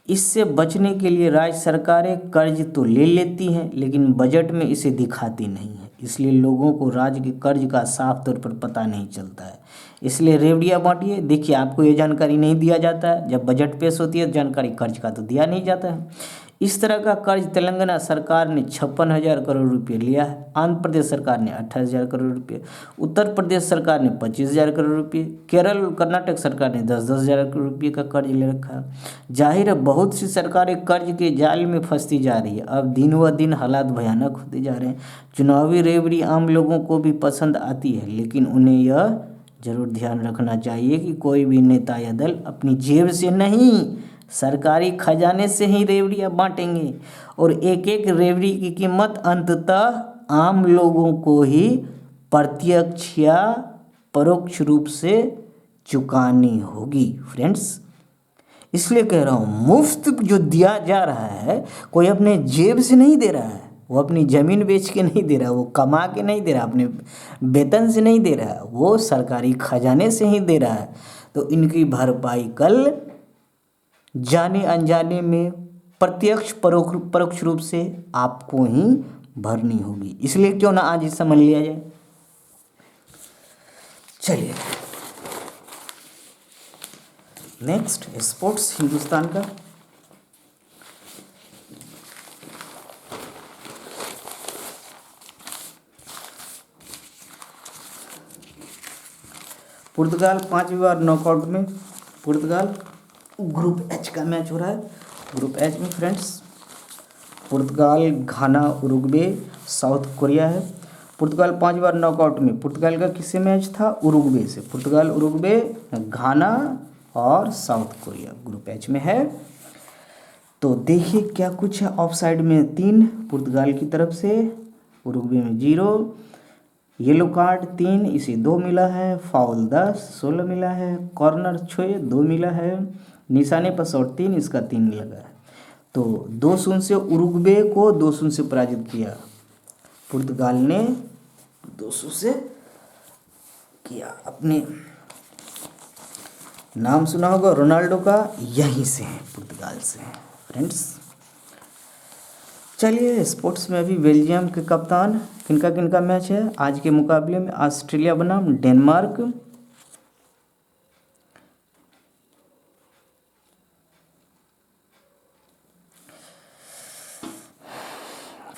इससे बचने के लिए राज्य सरकारें कर्ज तो ले लेती हैं लेकिन बजट में इसे दिखाती नहीं है, इसलिए लोगों को राज्य के कर्ज का साफ तौर पर पता नहीं चलता है। इसलिए रेवड़ियाँ बांटिए। देखिए, आपको ये जानकारी नहीं दिया जाता है, जब बजट पेश होती है जानकारी कर्ज का तो दिया नहीं जाता है। इस तरह का कर्ज तेलंगाना सरकार ने 56,000 करोड़ रुपये लिया है, आंध्र प्रदेश सरकार ने 28,000 करोड़ रुपये, उत्तर प्रदेश सरकार ने 25,000 करोड़ रुपये, केरल और कर्नाटक सरकार ने 10,000 करोड़ रुपये का कर्ज ले रखा है। जाहिर है बहुत सी सरकारें कर्ज के जाल में फंसती जा रही है। अब दिन व दिन हालात भयानक होते जा रहे हैं। चुनावी रेवड़ी आम लोगों को भी पसंद आती है, लेकिन उन्हें यह जरूर ध्यान रखना चाहिए कि कोई भी नेता या दल अपनी जेब से नहीं, सरकारी खजाने से ही रेवड़ियाँ बांटेंगे और एक एक रेवड़ी की कीमत अंततः आम लोगों को ही प्रत्यक्ष या परोक्ष रूप से चुकानी होगी। फ्रेंड्स, इसलिए कह रहा हूँ, मुफ्त जो दिया जा रहा है कोई अपने जेब से नहीं दे रहा है, वो अपनी ज़मीन बेच के नहीं दे रहा, वो कमा के नहीं दे रहा, अपने वेतन से नहीं दे रहा है, वो सरकारी खजाने से ही दे रहा है। तो इनकी भरपाई कल जाने अनजाने में प्रत्यक्ष परोक्ष रूप से आपको ही भरनी होगी। इसलिए क्यों ना आज ही समझ लिया जाए। चलिए नेक्स्ट, स्पोर्ट्स हिंदुस्तान का। पुर्तगाल 5वीं बार नॉकआउट में, पुर्तगाल ग्रुप H का मैच हो रहा है। ग्रुप H में फ्रेंड्स पुर्तगाल, घाना, उरुग्वे, साउथ कोरिया है। पुर्तगाल 5 बार नॉकआउट में। पुर्तगाल का किससे मैच था? उरुग्वे से। पुर्तगाल, उरुग्वे, घाना और साउथ कोरिया ग्रुप H में है। तो देखिए क्या कुछ है। ऑफ साइड में 3 पुर्तगाल की तरफ से, उरुग्वे में 0, येलो कार्ड 3, इसे 2 मिला है, फाउल 10, 16 मिला है, कॉर्नर 6, 2 मिला है, निशाने पर शॉट 3, इसका 3 लगा है। तो 2-0 से उरुग्वे को 2-0 से पराजित किया। पुर्तगाल ने 2-0 से किया। अपने नाम सुना होगा रोनाल्डो का, यहीं से है, पुर्तगाल से है फ्रेंड्स। चलिए स्पोर्ट्स में अभी बेल्जियम के कप्तान किनका मैच है आज के मुकाबले में? ऑस्ट्रेलिया बनाम डेनमार्क,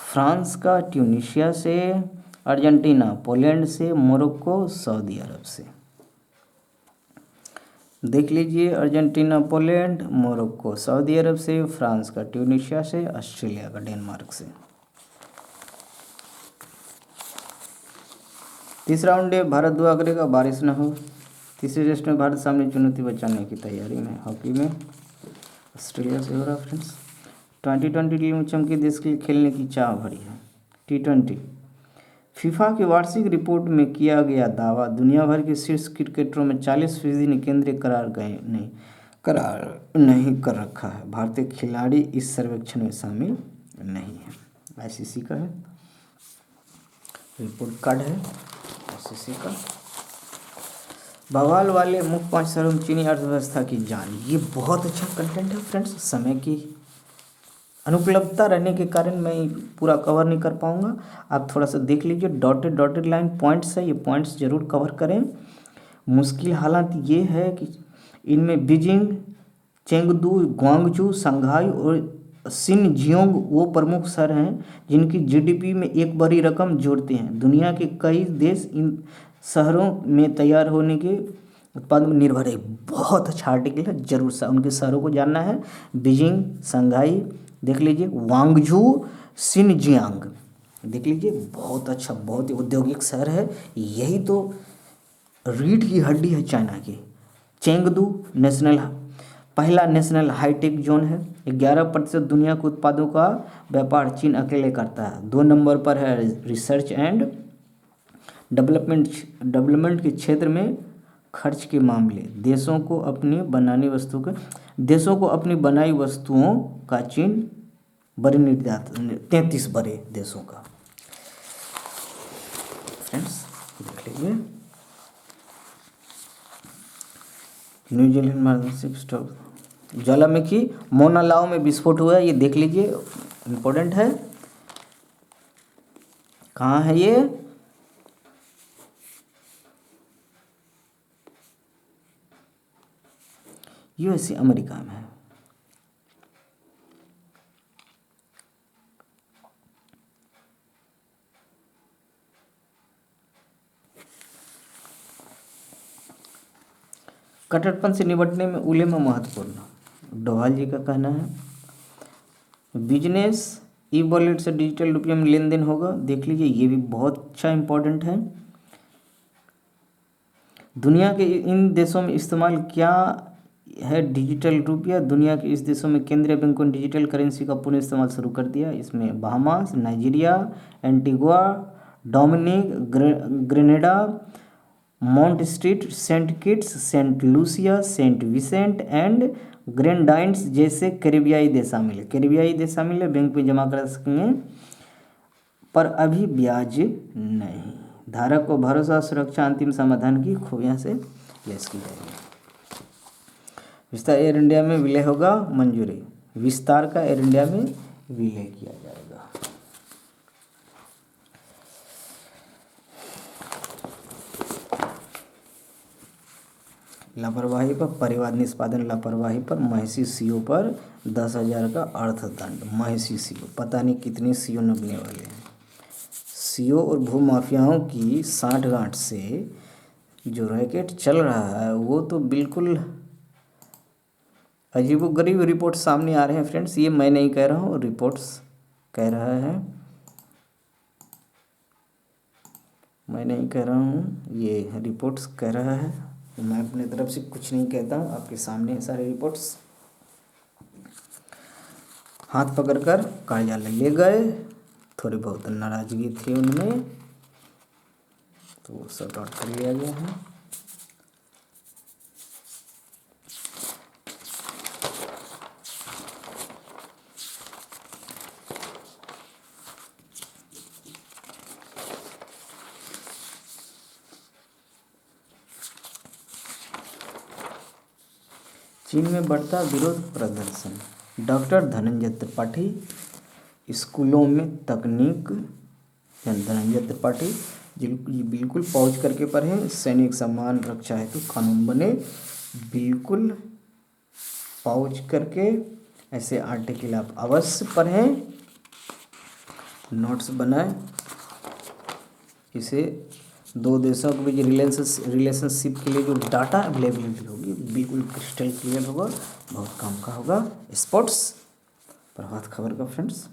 फ्रांस का ट्यूनीशिया से, अर्जेंटीना पोलैंड से, मोरक्को सऊदी अरब से। देख लीजिए, अर्जेंटीना पोलैंड, मोरक्को सऊदी अरब से, फ्रांस का ट्यूनीशिया से, ऑस्ट्रेलिया का डेनमार्क से। तीसरा वनडे भारत दुआ करेगा बारिश न हो। तीसरे टेस्ट में भारत सामने चुनौती बचाने की तैयारी में। हॉकी में ऑस्ट्रेलिया से हो रहा फ्रेंड्स। 2020 टीम में चमके देश के लिए खेलने की चाह भरी है। T20 फीफा की वार्षिक रिपोर्ट में किया गया दावा, दुनिया भर के शीर्ष क्रिकेटरों में 40% ने केंद्रीय करार नहीं कर रखा है। भारतीय खिलाड़ी इस सर्वेक्षण में शामिल नहीं है। आईसीसी का है, रिपोर्ट कार्ड है आईसीसी का। बवाल वाले मुख्य 5 शहरों में चीनी अर्थव्यवस्था की जान। ये बहुत अच्छा कंटेंट है फ्रेंड्स। समय की अनुपलब्धता रहने के कारण मैं पूरा कवर नहीं कर पाऊँगा। आप थोड़ा सा देख लीजिए, डॉटेड लाइन पॉइंट्स है, ये पॉइंट्स जरूर कवर करें। मुश्किल हालात ये है कि इनमें बीजिंग, चेंगदू, ग्वांगजू, शंघाई और शिनजियांग वो प्रमुख शहर हैं जिनकी जीडीपी में एक बड़ी रकम जोड़ते हैं। दुनिया के कई देश इन शहरों में तैयार होने के उत्पाद में निर्भर है। बहुत अच्छा आर्टिकल है, जरूर सा उनके शहरों को जानना है। बीजिंग, शंघाई देख लीजिए, ग्वांगझू, शिनजियांग देख लीजिए, बहुत अच्छा, बहुत ही औद्योगिक शहर है। यही तो रीढ़ की हड्डी है चाइना की। चेंगदू पहला नेशनल हाईटेक जोन है। 11% दुनिया के उत्पादों का व्यापार चीन अकेले करता है। 2 नंबर पर है रिसर्च एंड डेवलपमेंट के क्षेत्र में खर्च के मामले। देशों को अपनी बनाई वस्तुओं का चीन बड़े निर्यात 33 बड़े देशों का। फ्रेंड्स देख लीजिए, न्यूजीलैंड मार्गदर्शक स्टॉक ज्वालामुखी मोना लाओ में विस्फोट हुआ है। ये देख लीजिए, इम्पोर्टेंट है। कहाँ है ये? यूएसए अमेरिका में है। कट्टरपन से निपटने में उलेमा महत्वपूर्ण, डोभाल जी का कहना है। बिजनेस ई वॉलेट से डिजिटल रुपये में लेन देन होगा। देख लीजिए, ये भी बहुत अच्छा इंपॉर्टेंट है। दुनिया के इन देशों में इस्तेमाल क्या है डिजिटल रुपया? दुनिया के इस देशों में केंद्रीय बैंकों ने डिजिटल करेंसी का पुनः इस्तेमाल शुरू कर दिया। इसमें Bahamas, Nigeria, Antigua, Dominic, Grenada, Mount Street, Saint Kitts, Saint Lucia, Saint Vincent and Grenadines जैसे कैरिबियाई देश शामिल है। कैरिबियाई देश शामिल है, बैंक में जमा कर सकेंगे पर अभी ब्याज नहीं। धारक को भरोसा, सुरक्षा, अंतिम समाधान की खूबियां से लेस की जाएगी। विस्तार एयर इंडिया में विलय होगा मंजूरी। विस्तार का एयर इंडिया में विलय किया जाएगा। लापरवाही पर परिवाद निष्पादन लापरवाही पर महिषी सीओ पर 10,000 का अर्थदंड। महिषी सीओ पता नहीं कितने सीओ नपने वाले हैं। सीओ और भूमाफियाओं की साठगांठ से जो रैकेट चल रहा है वो तो बिल्कुल अजीबोगरीब रिपोर्ट सामने आ रहे हैं फ्रेंड्स। ये मैं नहीं कह रहा हूँ, रिपोर्ट्स कह रहा है, मैं नहीं कह रहा हूँ, ये रिपोर्ट्स कह रहा है। मैं अपने तरफ से कुछ नहीं कहता हूँ, आपके सामने है सारे रिपोर्ट्स। हाथ पकड़कर कार्यालय ले गए, थोड़ी बहुत नाराजगी थी उनमें तो सॉर्ट आउट कर लिया गया है। चीन में बढ़ता विरोध प्रदर्शन। डॉक्टर धनंजय त्रिपाठी स्कूलों में तकनीक। धनंजय त्रिपाठी बिल्कुल पहुँच करके पढ़ें। सैनिक सम्मान रक्षा हेतु कानून बने। बिल्कुल पहुँच करके ऐसे आर्टिकल आप अवश्य पढ़ें, नोट्स बनाएं। इसे दो देशों के बीच रिलेशनशिप के लिए जो डाटा अवेलेबिलिटी होगी बिल्कुल क्रिस्टल क्लियर होगा, बहुत काम का होगा। स्पोर्ट्स प्रभात खबर का फ्रेंड्स,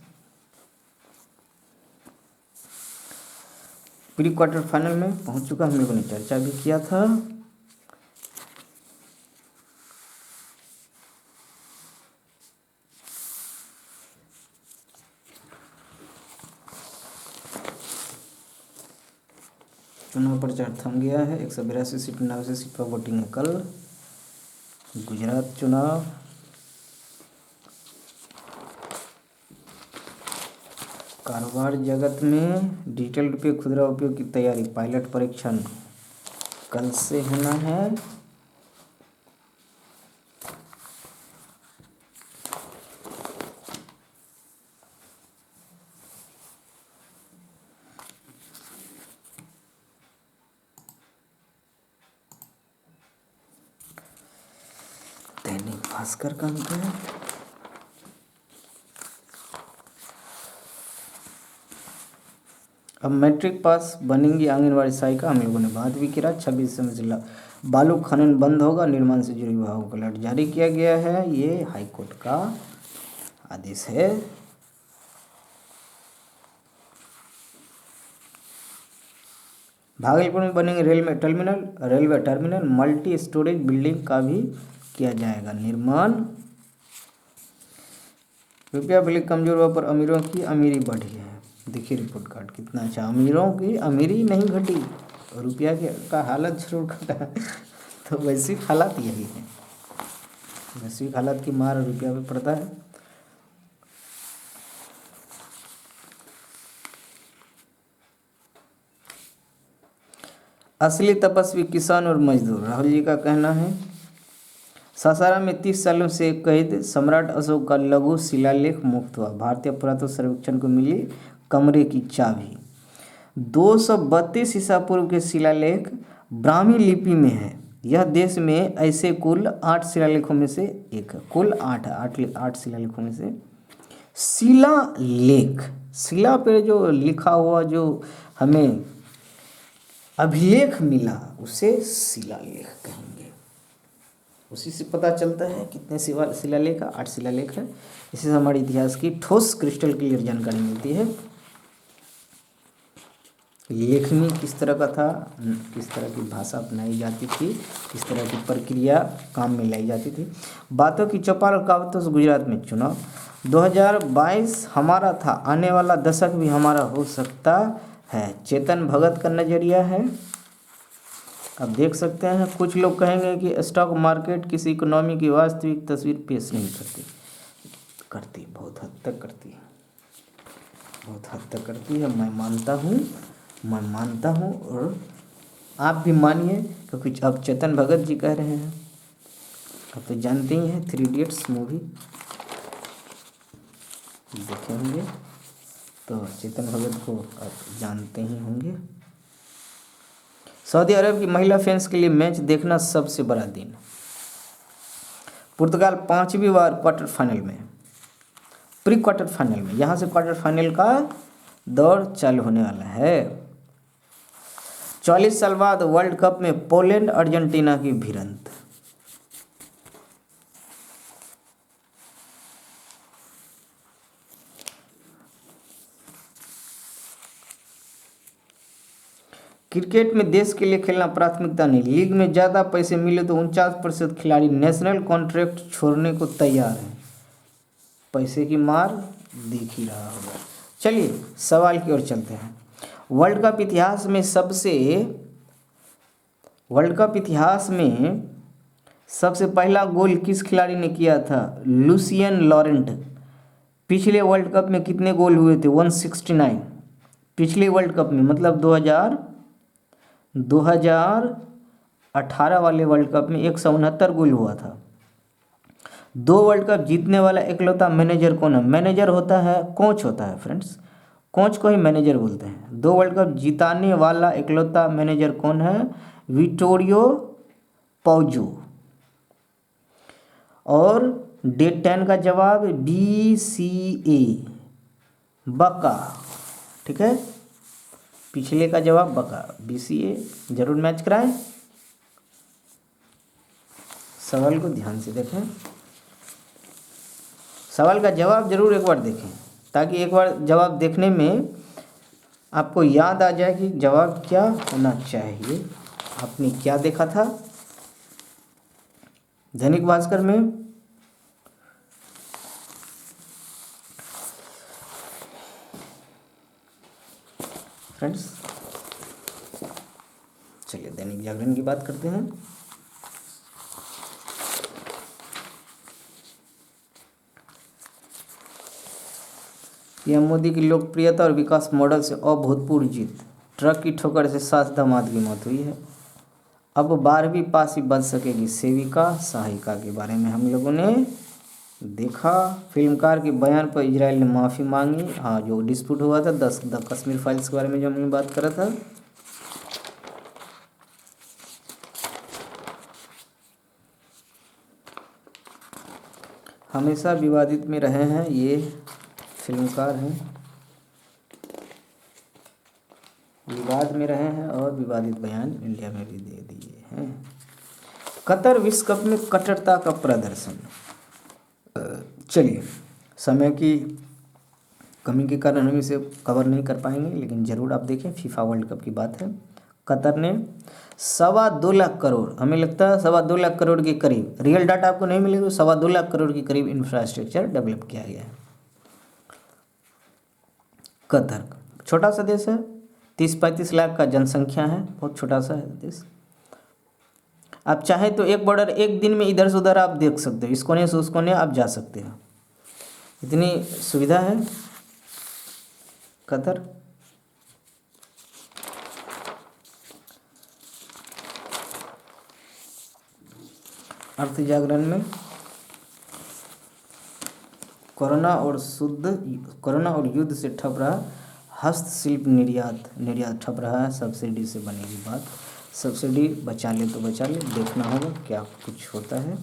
प्री क्वार्टर फाइनल में पहुंच चुका, हम लोगों ने चर्चा भी किया था। चुनाव प्रचार थम गया है, 182 सीट 89 सीट पर वोटिंग है कल। गुजरात चुनाव, कारोबार जगत में डिजिटल रुपये खुदरा उपयोग की तैयारी, पायलट परीक्षण कल से होना है। दैनिक भास्कर का अंक है। अब मैट्रिक पास बनेंगी आंगनबाड़ी सहायिका, हम लोगों ने बात भी किया। 26 से जिला बालू खनन बंद होगा, निर्माण से जुड़े विभागों को अलर्ट जारी किया गया है। ये हाईकोर्ट का आदेश है। भागलपुर में बनेंगे railway terminal, multi storage building का भी किया जाएगा निर्माण। रुपया बिल कमजोर हुआ पर अमीरों की अमीरी बढ़ी है, देखिए रिपोर्ट कार्ड कितना अच्छा। अमीरों की अमीरी नहीं घटी, रुपया का हालत जरूर घटा। तो वैश्विक हालात यही है, वैश्विक हालात की मार रुपया पे पड़ता है। असली तपस्वी किसान और मजदूर, राहुल जी का कहना है। सासाराम में 30 सालों से कैद सम्राट अशोक का लघु शिलालेख मुक्त हुआ, भारतीय पुरातत्व सर्वेक्षण को मिली कमरे की चाबी। 232 ईसा पूर्व के शिलालेख ब्राह्मी लिपि में है। यह देश में ऐसे कुल 8 शिलालेखों में से एक है, कुल 8 शिलालेखों में से। शिलालेख, शिला पे जो लिखा हुआ जो हमें अभिलेख मिला उसे शिलालेख कहेंगे। उसी से पता चलता है कितने शिलालेख है, 8 शिलालेख है। इसी से हमारे इतिहास की ठोस क्रिस्टल क्लियर जानकारी मिलती है। लेखनी किस तरह का था, किस तरह की भाषा अपनाई जाती थी, किस तरह की प्रक्रिया काम में लाई जाती थी। बातों की चौपाल और कहावतों से गुजरात में चुनाव। 2022 हमारा था, आने वाला दशक भी हमारा हो सकता है, चेतन भगत का नजरिया है। अब देख सकते हैं कुछ लोग कहेंगे कि स्टॉक मार्केट किसी इकोनॉमी की वास्तविक तस्वीर पेश नहीं करती, बहुत हद तक करती है, बहुत हद तक करती है। मैं मानता हूँ और आप भी मानिए, क्योंकि अब चेतन भगत जी कह रहे हैं। आप तो जानते ही हैं 3 इडियट्स मूवी देखे होंगे, तो चेतन भगत को आप जानते ही होंगे। सऊदी अरब की महिला फैंस के लिए मैच देखना सबसे बड़ा दिन। पुर्तगाल 5वीं बार क्वार्टर फाइनल में, प्री क्वार्टर फाइनल में, यहाँ से क्वार्टर फाइनल का दौर चालू होने वाला है। 40 साल बाद वर्ल्ड कप में पोलैंड अर्जेंटीना की भिड़ंत। क्रिकेट में देश के लिए खेलना प्राथमिकता नहीं, लीग में ज़्यादा पैसे मिले तो 49% खिलाड़ी नेशनल कॉन्ट्रैक्ट छोड़ने को तैयार हैं। पैसे की मार देख ही रहा होगा। चलिए सवाल की ओर चलते हैं। वर्ल्ड कप इतिहास में सबसे पहला गोल किस खिलाड़ी ने किया था? Lucian Laurent. पिछले वर्ल्ड कप में कितने गोल हुए थे? 169। पिछले वर्ल्ड कप में मतलब 2018 वाले वर्ल्ड कप में 169 गोल हुआ था। 2 वर्ल्ड कप जीतने वाला इकलौता मैनेजर कौन है? मैनेजर होता है, कोच होता है फ्रेंड्स, कोच को ही मैनेजर बोलते हैं। 2 वर्ल्ड कप जिताने वाला इकलौता मैनेजर कौन है? विटोरियो पौजो। और डे 10 का जवाब BCA, बका। ठीक है, पिछले का जवाब बका। BCA जरूर मैच कराएं। सवाल को ध्यान से देखें, सवाल का जवाब जरूर एक बार देखें, ताकि एक बार जवाब देखने में आपको याद आ जाए कि जवाब क्या होना चाहिए, आपने क्या देखा था दैनिक भास्कर में। फ्रेंड्स चलिए दैनिक जागरण की बात करते हैं। पीएम मोदी की लोकप्रियता और विकास मॉडल से अभूतपूर्व जीत, ट्रक की ठोकर से 7 दामाद की मौत हुई है। अब 12वीं पास ही बन सकेगी सेविका सहायिका के बारे में हम लोगों ने देखा। फिल्मकार के बयान पर इजराइल ने माफ़ी मांगी। हाँ, जो डिस्प्यूट हुआ था द कश्मीर फाइल्स के बारे में जो हमने बात करा था। हमेशा विवादित में रहे हैं ये फिल्मकार हैं, विवाद में रहे हैं और विवादित बयान इंडिया में भी दे दिए हैं। कतर विश्व कप में कट्टरता का प्रदर्शन। चलिए, समय की कमी के कारण हम इसे कवर नहीं कर पाएंगे, लेकिन ज़रूर आप देखें, फीफा वर्ल्ड कप की बात है। कतर ने 2.25 लाख करोड़, हमें लगता है 2.25 लाख करोड़ के करीब, रियल डाटा आपको नहीं मिलेगा, 2.25 लाख करोड़ के करीब इंफ्रास्ट्रक्चर डेवलप किया गया है। कतर छोटा सा देश है, 30-35 लाख का जनसंख्या है, बहुत छोटा सा है देश। आप चाहें तो एक बॉर्डर एक दिन में इधर से उधर आप देख सकते हो, इस कोने से उस कोने आप जा सकते हो, इतनी सुविधा है कतर। अर्थ जागरण में कोरोना और युद्ध से ठप रहा हस्तशिल्प निर्यात ठप रहा है, सब्सिडी से बनेगी बात। सब्सिडी बचा ले तो बचा ले, देखना होगा क्या कुछ होता है।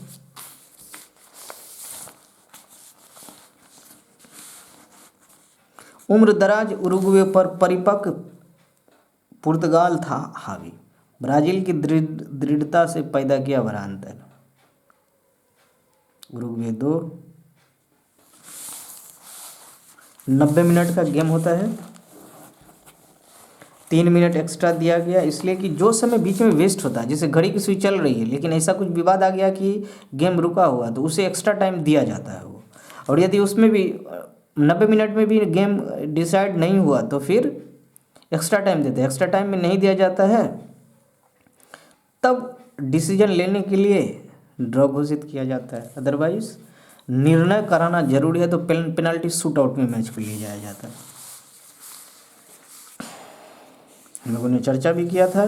उम्रदराज उरुग्वे पर परिपक्व पुर्तगाल था हावी, ब्राजील की दृढ़ता से पैदा किया बड़ा अंतर। उरुग्वे 2 90 मिनट का गेम होता है, 3 मिनट एक्स्ट्रा दिया गया, इसलिए कि जो समय बीच में वेस्ट होता है, जैसे घड़ी की सुई चल रही है लेकिन ऐसा कुछ विवाद आ गया कि गेम रुका हुआ, तो उसे एक्स्ट्रा टाइम दिया जाता है वो। और यदि उसमें भी 90 मिनट में भी गेम डिसाइड नहीं हुआ तो फिर एक्स्ट्रा टाइम देते हैं। एक्स्ट्रा टाइम में नहीं दिया जाता है तब डिसीजन लेने के लिए ड्रॉ घोषित किया जाता है, अदरवाइज निर्णय कराना जरूरी है तो पेनल्टी शूट आउट में मैच को ले जाया जाता है। हम लोगों ने चर्चा भी किया था,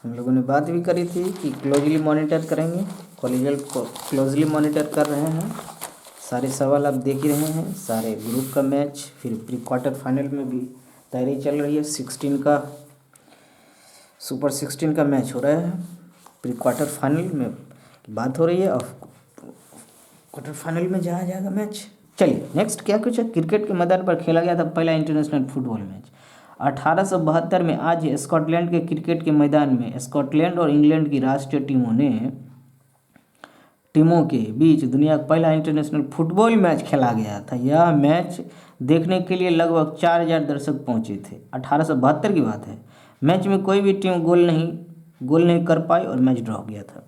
हम लोगों ने बात भी करी थी कि क्लोजली मॉनिटर करेंगे, कॉलेजियल को क्लोजली मॉनिटर कर रहे हैं। सारे सवाल आप देख ही रहे हैं, सारे ग्रुप का मैच, फिर प्री क्वार्टर फाइनल में भी तैयारी चल रही है। 16 का सुपर 16 का मैच हो रहा है, प्री क्वार्टर फाइनल में बात हो रही है और क्वार्टर फाइनल में जाया जाएगा मैच। चलिए नेक्स्ट क्या कुछ है। क्रिकेट के मैदान पर खेला गया था पहला इंटरनेशनल फुटबॉल मैच 1872 में। आज स्कॉटलैंड के क्रिकेट के मैदान में स्कॉटलैंड और इंग्लैंड की राष्ट्रीय टीमों के बीच दुनिया का पहला इंटरनेशनल फुटबॉल मैच खेला गया था। यह मैच देखने के लिए लगभग 4000 दर्शक पहुंचे थे। 1872 की बात है। मैच में कोई भी टीम गोल नहीं कर पाई और मैच ड्रॉ हो गया था।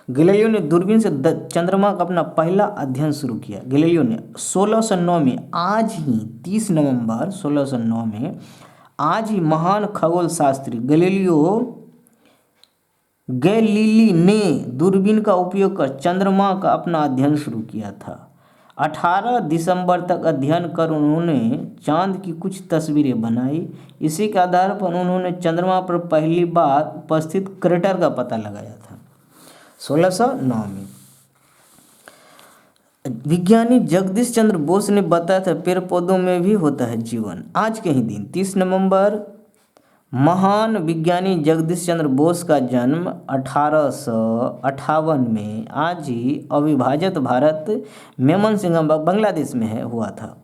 गैलीलियो ने दूरबीन से चंद्रमा का अपना पहला अध्ययन शुरू किया। गैलीलियो ने 1609 में, आज ही 30 नवंबर 1609 में, आज ही महान खगोल शास्त्री गैलीली ने दूरबीन का उपयोग कर चंद्रमा का अपना अध्ययन शुरू किया था। 18 दिसंबर तक अध्ययन कर उन्होंने चांद की कुछ तस्वीरें बनाई। इसी के आधार पर उन्होंने चंद्रमा पर पहली बार उपस्थित क्रेटर का पता लगाया था 1609 में। विज्ञानी जगदीश चंद्र बोस ने बताया था पेड़ पौधों में भी होता है जीवन। आज के ही दिन 30 नवंबर महान विज्ञानी जगदीश चंद्र बोस का जन्म 1858 में आज ही अविभाजित भारत मेमनसिंह बांग्लादेश में हुआ था।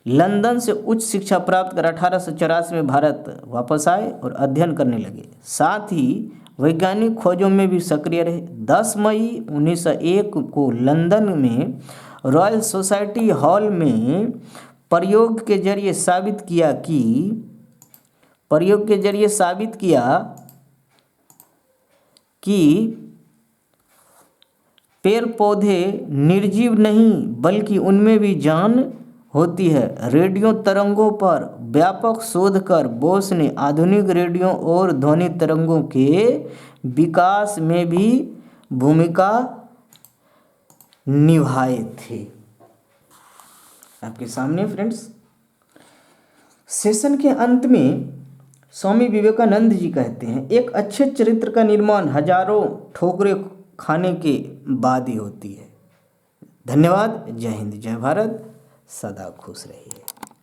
लंदन से उच्च शिक्षा प्राप्त कर 1884 में भारत वापस आए और अध्ययन करने लगे। साथ ही वैज्ञानिक खोजों में भी सक्रिय रहे। 10 मई 1901 को लंदन में रॉयल सोसाइटी हॉल में प्रयोग के जरिए साबित किया कि पेड़ पौधे निर्जीव नहीं बल्कि उनमें भी जान होती है। रेडियो तरंगों पर व्यापक शोध कर बोस ने आधुनिक रेडियो और ध्वनि तरंगों के विकास में भी भूमिका निभाए थे। आपके सामने फ्रेंड्स, सेशन के अंत में स्वामी विवेकानंद जी कहते हैं, एक अच्छे चरित्र का निर्माण हजारों ठोकरें खाने के बाद ही होती है। धन्यवाद। जय हिंद, जय भारत। सदा खुश रहिए।